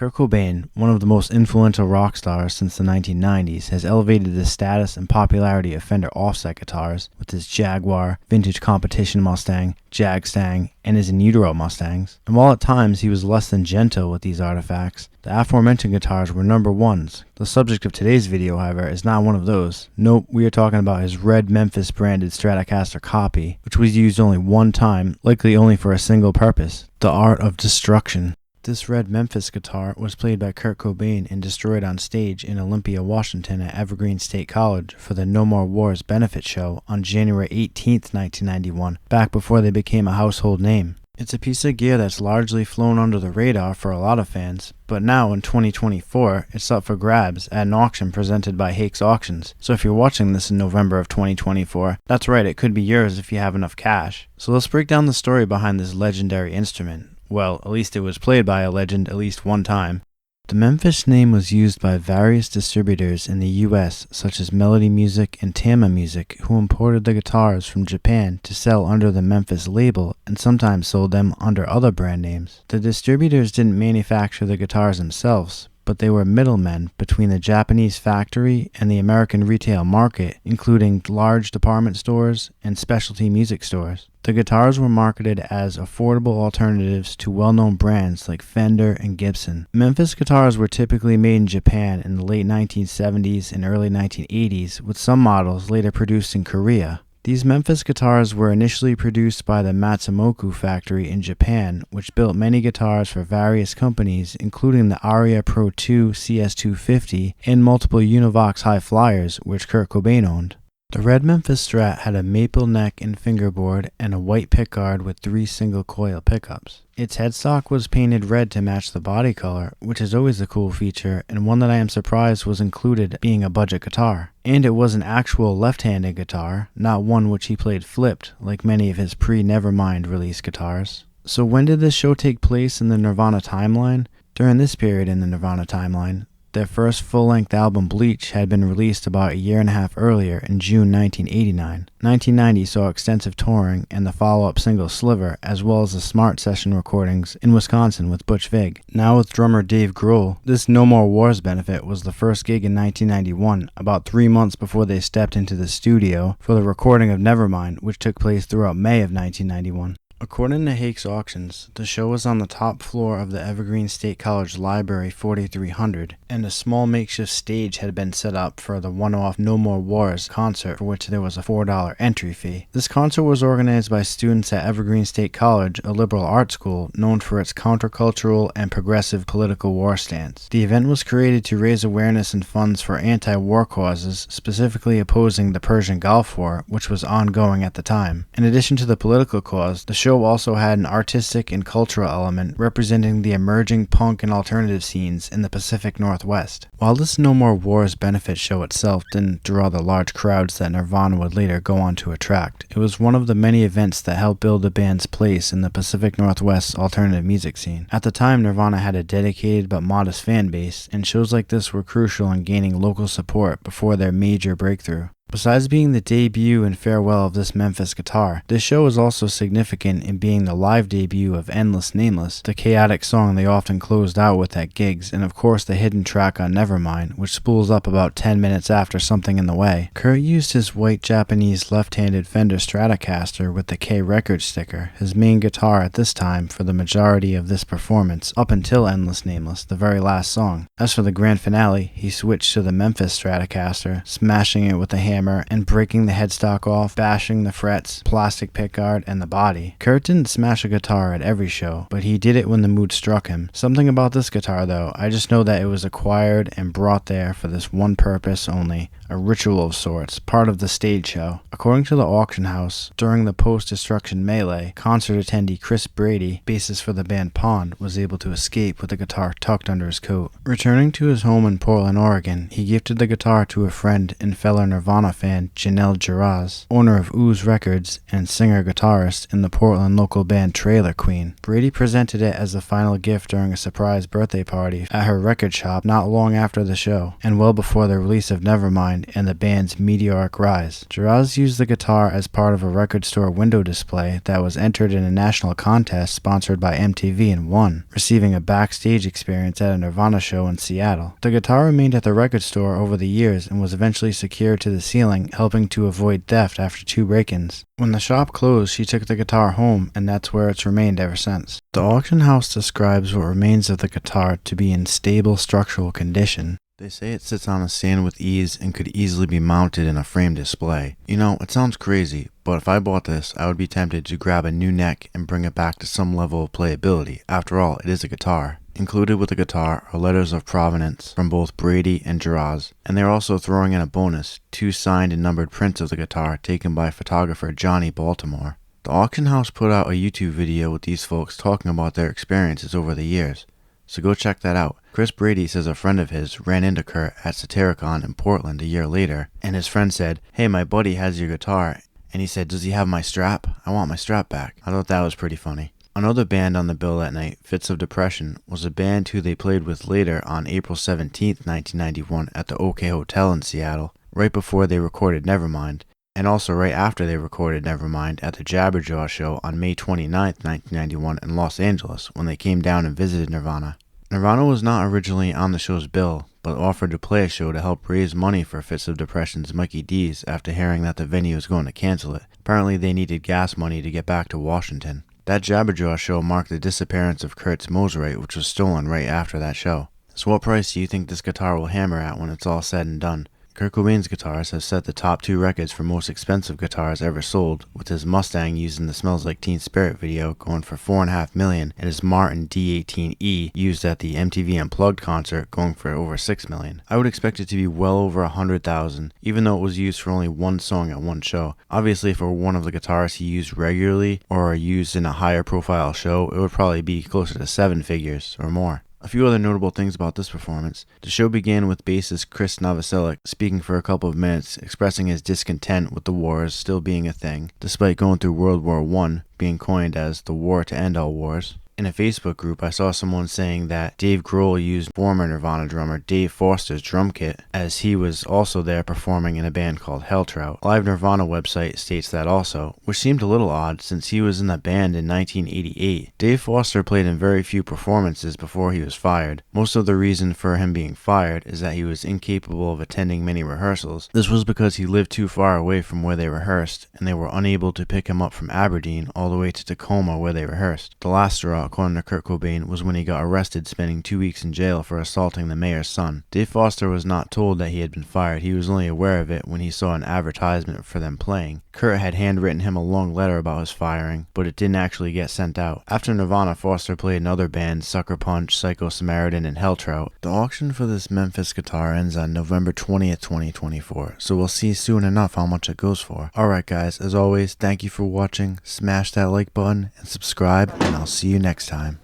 Kurt Cobain, one of the most influential rock stars since the 1990s, has elevated the status and popularity of Fender offset guitars with his Jaguar, vintage competition Mustang, Jag-Stang, and his In Utero Mustangs. And while at times he was less than gentle with these artifacts, the aforementioned guitars were number ones. The subject of today's video, however, is not one of those. Nope, we are talking about his red Memphis branded Stratocaster copy, which was used only one time, likely only for a single purpose: the art of destruction. This red Memphis guitar was played by Kurt Cobain and destroyed on stage in Olympia, Washington at Evergreen State College for the No More Wars benefit show on January 18, 1991, back before they became a household name. It's a piece of gear that's largely flown under the radar for a lot of fans, but now in 2024, it's up for grabs at an auction presented by Hakes Auctions. So if you're watching this in November of 2024, that's right, it could be yours if you have enough cash. So let's break down the story behind this legendary instrument. Well, at least it was played by a legend at least one time. The Memphis name was used by various distributors in the US, such as Melody Music and Tama Music, who imported the guitars from Japan to sell under the Memphis label and sometimes sold them under other brand names. The distributors didn't manufacture the guitars themselves, but they were middlemen between the Japanese factory and the American retail market, including large department stores and specialty music stores. The guitars were marketed as affordable alternatives to well-known brands like Fender and Gibson. Memphis guitars were typically made in Japan in the late 1970s and early 1980s, with some models later produced in Korea. These Memphis guitars were initially produced by the Matsumoku factory in Japan, which built many guitars for various companies, including the Aria Pro 2 CS250 and multiple Univox High Flyers, which Kurt Cobain owned. The red Memphis Strat had a maple neck and fingerboard and a white pickguard with 3 single-coil pickups. Its headstock was painted red to match the body color, which is always a cool feature and one that I am surprised was included being a budget guitar. And it was an actual left-handed guitar, not one which he played flipped like many of his pre-Nevermind release guitars. So when did this show take place in the Nirvana timeline? During this period in the Nirvana timeline, their first full-length album, Bleach, had been released about a year and a half earlier in June 1989. 1990 saw extensive touring and the follow-up single Sliver, as well as the Smart session recordings in Wisconsin with Butch Vig. Now with drummer Dave Grohl, this No More Wars benefit was the first gig in 1991, about 3 months before they stepped into the studio for the recording of Nevermind, which took place throughout May of 1991. According to Hakes Auctions, the show was on the top floor of the Evergreen State College Library 4300, and a small makeshift stage had been set up for the one-off No More Wars concert, for which there was a $4 entry fee. This concert was organized by students at Evergreen State College, a liberal arts school known for its countercultural and progressive political war stance. The event was created to raise awareness and funds for anti-war causes, specifically opposing the Persian Gulf War, which was ongoing at the time. In addition to the political cause, the show also had an artistic and cultural element representing the emerging punk and alternative scenes in the Pacific Northwest. While this No More Wars benefit show itself didn't draw the large crowds that Nirvana would later go on to attract, it was one of the many events that helped build the band's place in the Pacific Northwest's alternative music scene. At the time, Nirvana had a dedicated but modest fan base, and shows like this were crucial in gaining local support before their major breakthrough. Besides being the debut and farewell of this Memphis guitar, this show is also significant in being the live debut of Endless Nameless, the chaotic song they often closed out with at gigs, and of course the hidden track on Nevermind, which spools up about 10 minutes after Something in the Way. Kurt used his white Japanese left-handed Fender Stratocaster with the K Records sticker, his main guitar at this time, for the majority of this performance, up until Endless Nameless, the very last song. As for the grand finale, he switched to the Memphis Stratocaster, smashing it with the hammer and breaking the headstock off, bashing the frets, plastic pickguard, and the body. Kurt didn't smash a guitar at every show, but he did it when the mood struck him. Something about this guitar though, I just know that it was acquired and brought there for this one purpose only, a ritual of sorts, part of the stage show. According to the auction house, during the post-destruction melee, concert attendee Chris Brady, bassist for the band Pond, was able to escape with the guitar tucked under his coat. Returning to his home in Portland, Oregon, he gifted the guitar to a friend and fellow Nirvana Nirvana fan Janelle JZ, owner of Ooze Records and singer-guitarist in the Portland local band Trailer Queen. Brady presented it as the final gift during a surprise birthday party at her record shop not long after the show, and well before the release of Nevermind and the band's meteoric rise. JZ used the guitar as part of a record store window display that was entered in a national contest sponsored by MTV and won, receiving a backstage experience at a Nirvana show in Seattle. The guitar remained at the record store over the years and was eventually secured to the ceiling, helping to avoid theft after 2 break-ins. When the shop closed, she took the guitar home, and that's where it's remained ever since. The auction house describes what remains of the guitar to be in stable structural condition. They say it sits on a stand with ease and could easily be mounted in a frame display. You know, it sounds crazy, but if I bought this, I would be tempted to grab a new neck and bring it back to some level of playability. After all, it is a guitar. Included with the guitar are letters of provenance from both Brady and JZ, and they're also throwing in a bonus, 2 signed and numbered prints of the guitar taken by photographer Johnny Baltimore. The auction house put out a YouTube video with these folks talking about their experiences over the years, so go check that out. Chris Brady says a friend of his ran into Kurt at Satyricon in Portland a year later, and his friend said, "Hey, my buddy has your guitar," and he said, "Does he have my strap? I want my strap back." I thought that was pretty funny. Another band on the bill that night, Fits of Depression, was a band who they played with later on April 17, 1991 at the OK Hotel in Seattle, right before they recorded Nevermind, and also right after they recorded Nevermind at the Jabberjaw show on May 29, 1991 in Los Angeles when they came down and visited Nirvana. Nirvana was not originally on the show's bill, but offered to play a show to help raise money for Fits of Depression's Mikey D's after hearing that the venue was going to cancel it. Apparently they needed gas money to get back to Washington. That Jabberjaw show marked the disappearance of Kurt's Mosrite, which was stolen right after that show. So what price do you think this guitar will hammer at when it's all said and done? Kurt Cobain's guitars have set the top 2 records for most expensive guitars ever sold, with his Mustang used in the Smells Like Teen Spirit video going for $4.5 million, and his Martin D18E used at the MTV Unplugged concert going for over $6 million. I would expect it to be well over $100,000, even though it was used for only 1 song at 1 show. Obviously, for one of the guitars he used regularly or used in a higher profile show, it would probably be closer to 7 figures or more. A few other notable things about this performance. The show began with bassist Chris Novoselic speaking for a couple of minutes, expressing his discontent with the wars still being a thing, despite going through World War I, being coined as the war to end all wars. In a Facebook group, I saw someone saying that Dave Grohl used former Nirvana drummer Dave Foster's drum kit, as he was also there performing in a band called Helltrout. Live Nirvana website states that also, which seemed a little odd since he was in the band in 1988. Dave Foster played in very few performances before he was fired. Most of the reason for him being fired is that he was incapable of attending many rehearsals. This was because he lived too far away from where they rehearsed, and they were unable to pick him up from Aberdeen all the way to Tacoma where they rehearsed. The last straw, according to Kurt Cobain, was when he got arrested, spending 2 weeks in jail for assaulting the mayor's son. Dave Foster was not told that he had been fired. He was only aware of it when he saw an advertisement for them playing. Kurt had handwritten him a long letter about his firing, but it didn't actually get sent out. After Nirvana, Foster played in other bands, Sucker Punch, Psycho Samaritan, and Helltrout. The auction for this Memphis guitar ends on November 20th, 2024, so we'll see soon enough how much it goes for. Alright guys, as always, thank you for watching, smash that like button, and subscribe, and I'll see you next time.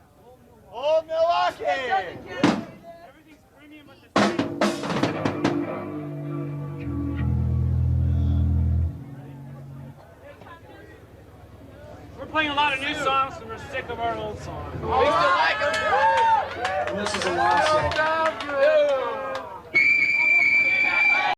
Old Milwaukee! We're playing a lot of new songs and we're sick of our old songs. We still like them. This is a lost song.